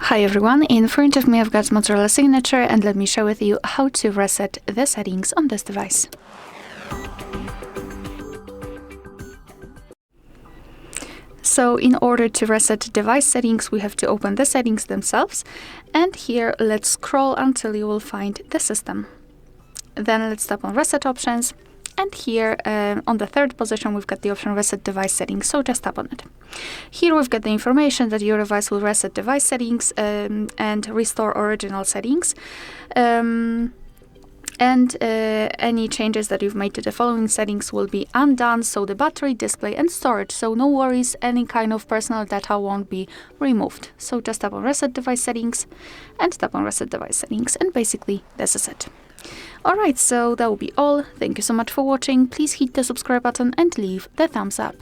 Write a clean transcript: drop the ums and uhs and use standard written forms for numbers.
Hi everyone, in front of me I've got Motorola Signature, and let me share with you how to reset the settings on this device. So in order to reset device settings, we have to open the settings themselves, and here let's scroll until you will find the system. Then let's tap on Reset Options, and here on the third position we've got the option Reset Device Settings, so just tap on it. Here we've got the information that your device will reset device settings and restore original settings. Any changes that you've made to the following settings will be undone, so the battery, display and storage. So no worries, any kind of personal data won't be removed. So just tap on Reset Device Settings and tap on Reset Device Settings, and basically this is it. Alright, so that will be all. Thank you so much for watching. Please hit the subscribe button and leave the thumbs up.